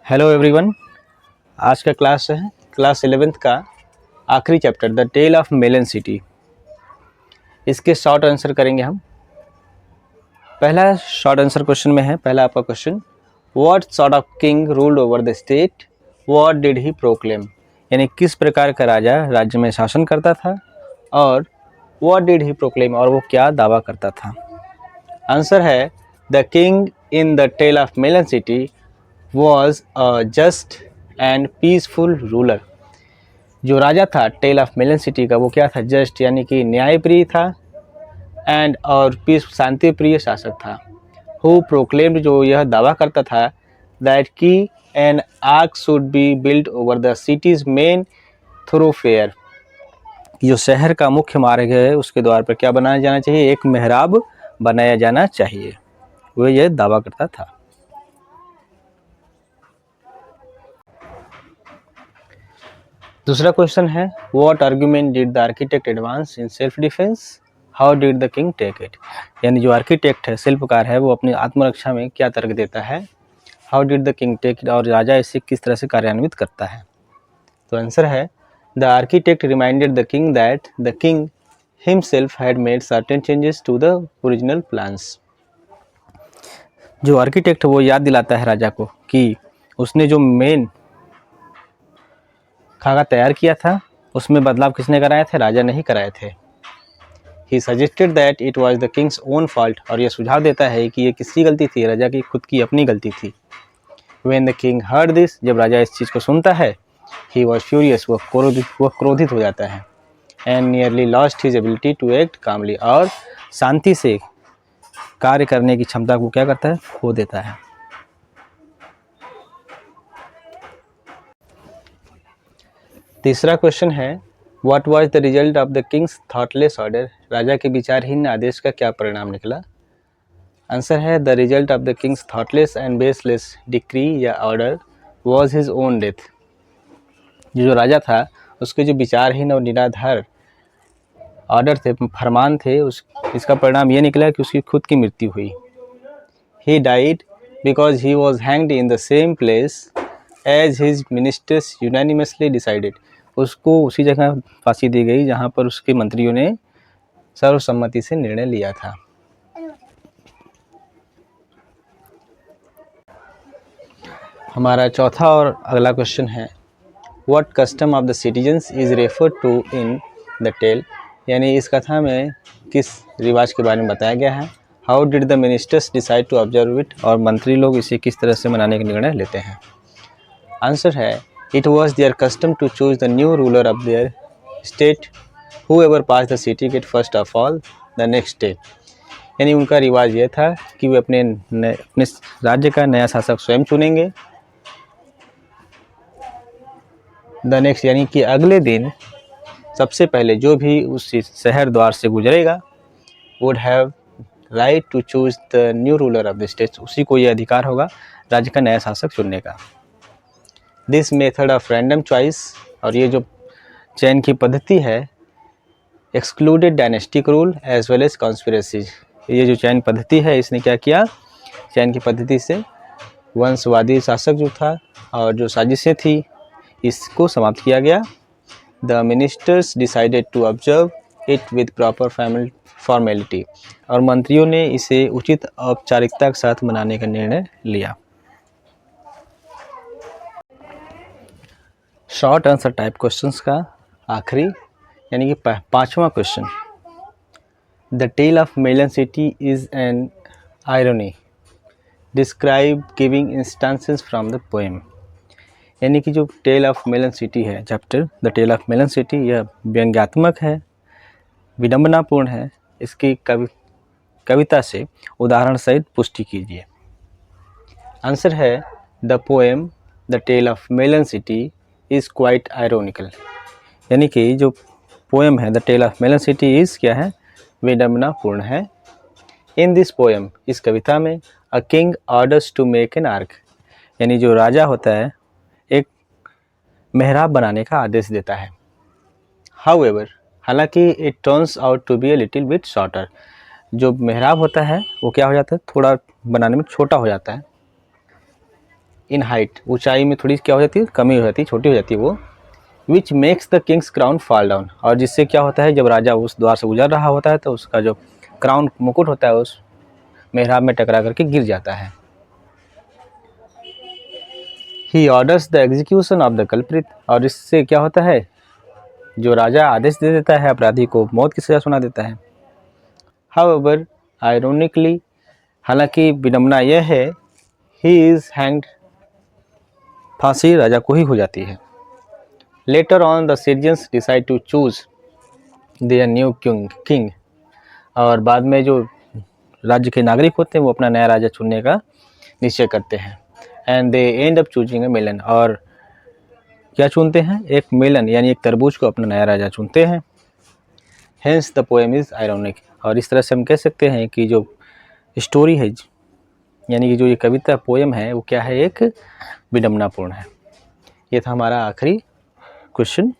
Hello everyone. आज का class है क्लास 11th का आखिरी chapter the tale of melon City. इसके शॉर्ट आंसर करेंगे हम। पहला शॉर्ट आंसर क्वेश्चन में है, पहला आपका question, what sort of king ruled over the state, what did he proclaim, यानी किस प्रकार का राजा राज्य में शासन करता था और व्हाट डिड ही प्रोक्लेम, और वो क्या दावा करता था। आंसर है the king in the tale of melon City was a just and peaceful ruler। जो राजा था टेल ऑफ मेलन सिटी का, वो क्या था? जस्ट यानी कि न्यायप्रिय था, एंड और पीस शांति प्रिय शासक था। हु प्रोक्लेम्ड, जो यह दावा करता था, दैट की an arch should be built over the city's main thoroughfare, जो शहर का मुख्य मार्ग है उसके द्वार पर क्या बनाया जाना चाहिए? एक मेहराब बनाया जाना चाहिए। वह यह दावा करता था। दूसरा क्वेश्चन है, what argument did the architect advance in self defence, how did the king take it, यानी जो आर्किटेक्ट है, शिल्पकार है, वो अपनी आत्मरक्षा में क्या तर्क देता है? How did the king take it, और राजा इसे किस तरह से कार्यान्वित करता है। तो आंसर है the architect reminded the king that the king himself had made certain changes to the original plans. जो आर्किटेक्ट वो याद दिलाता है राजा को कि उसने जो मेन खाका तैयार किया था उसमें बदलाव किसने कराए थे? राजा ने ही कराए थे। He suggested that it was the Kings own fault, और यह सुझाव देता है कि ये किसकी गलती थी? राजा की खुद की अपनी गलती थी। When the king heard this, जब राजा इस चीज़ को सुनता है, ही वॉज फ्यूरियस, वह क्रोधित हो जाता है, and nearly lost his ability to act calmly, और शांति से कार्य करने की क्षमता को क्या करता है? खो देता है। तीसरा क्वेश्चन है, what was the result of the king's thoughtless order, राजा के विचारहीन आदेश का क्या परिणाम निकला। आंसर है the result of the king's thoughtless and baseless decree या order was his own death. जो राजा था उसके जो विचारहीन और निराधार ऑर्डर थे, फरमान थे, इसका परिणाम ये निकला कि उसकी खुद की मृत्यु हुई। He died because he was hanged in the same place as his ministers unanimously decided, उसको उसी जगह फांसी दी गई जहां पर उसके मंत्रियों ने सर्वसम्मति से निर्णय लिया था। हमारा चौथा और अगला क्वेश्चन है, what custom of the citizens is referred to in the tale, यानी इस कथा में किस रिवाज के बारे में बताया गया है। How did the ministers decide to observe it, और मंत्री लोग इसे किस तरह से मनाने का निर्णय लेते हैं। आंसर है it was their custom to choose the new ruler of their state, whoever passed the city gate first of all the next day, यानी उनका रिवाज यह था कि वे अपने राज्य का नया शासक स्वयं चुनेंगे। द नेक्स्ट यानी कि अगले दिन सबसे पहले जो भी उस शहर द्वार से गुजरेगा would have right to choose the new ruler of the state, उसी को यह अधिकार होगा राज्य का नया शासक चुनने का। This method of random choice, और ये जो चयन की पद्धति है, excluded dynastic rule as well as conspiracies, ये जो चयन पद्धति है इसने क्या किया? चयन की पद्धति से वंशवादी शासक जो था और जो साजिशें थी इसको समाप्त किया गया। The ministers decided to observe it with proper formality, और मंत्रियों ने इसे उचित औपचारिकता के साथ मनाने का निर्णय लिया। शॉर्ट आंसर टाइप क्वेश्चंस का आखिरी यानी कि पांचवा question, the tale of melon city is an irony, describe giving instances from the poem, यानी कि जो टेल ऑफ मेलन सिटी है chapter the tale of melon city, यह व्यंग्यात्मक है, विडंबनापूर्ण है, इसकी कविता से उदाहरण सहित पुष्टि कीजिए। आंसर है the poem the tale of melon city is quite ironical, यानी कि जो पोएम है the tale of melon city is क्या है? विडंबनापूर्ण है। इन दिस पोएम, इस कविता में, a king orders to make an arc, यानी जो राजा होता है एक मेहराब बनाने का आदेश देता है। हाउएवर, हालांकि it turns out to be a little bit shorter, जो मेहराब होता है वो क्या हो जाता है? थोड़ा बनाने में छोटा हो जाता है। इन हाइट, ऊंचाई में थोड़ी क्या हो जाती है, कमी हो जाती है, छोटी हो जाती है वो, which makes the Kings crown fall down, और जिससे क्या होता है जब राजा उस द्वार से गुजर रहा होता है तो उसका जो क्राउन मुकुट होता है उस मेहराब में टकरा करके गिर जाता है। He orders the execution of the culprit, और इससे क्या होता है जो राजा आदेश दे देता है अपराधी को मौत की सज़ा सुना देता है। हाउएवर आयरोनिकली, हालांकि विडम्बना यह है, ही इज़ हैंग्ड, फांसी राजा को ही हो जाती है। Later on the citizens decide to choose their new king, और बाद में जो राज्य के नागरिक होते हैं वो अपना नया राजा चुनने का निश्चय करते हैं। And they end up choosing a melon, और क्या चुनते हैं, एक मेलन यानी एक तरबूज को अपना नया राजा चुनते हैं। Hence the poem is ironic, और इस तरह से हम कह सकते हैं कि जो स्टोरी है यानी कि जो ये कविता पोएम है वो क्या है, एक विडम्बनापूर्ण है। ये था हमारा आखिरी क्वेश्चन।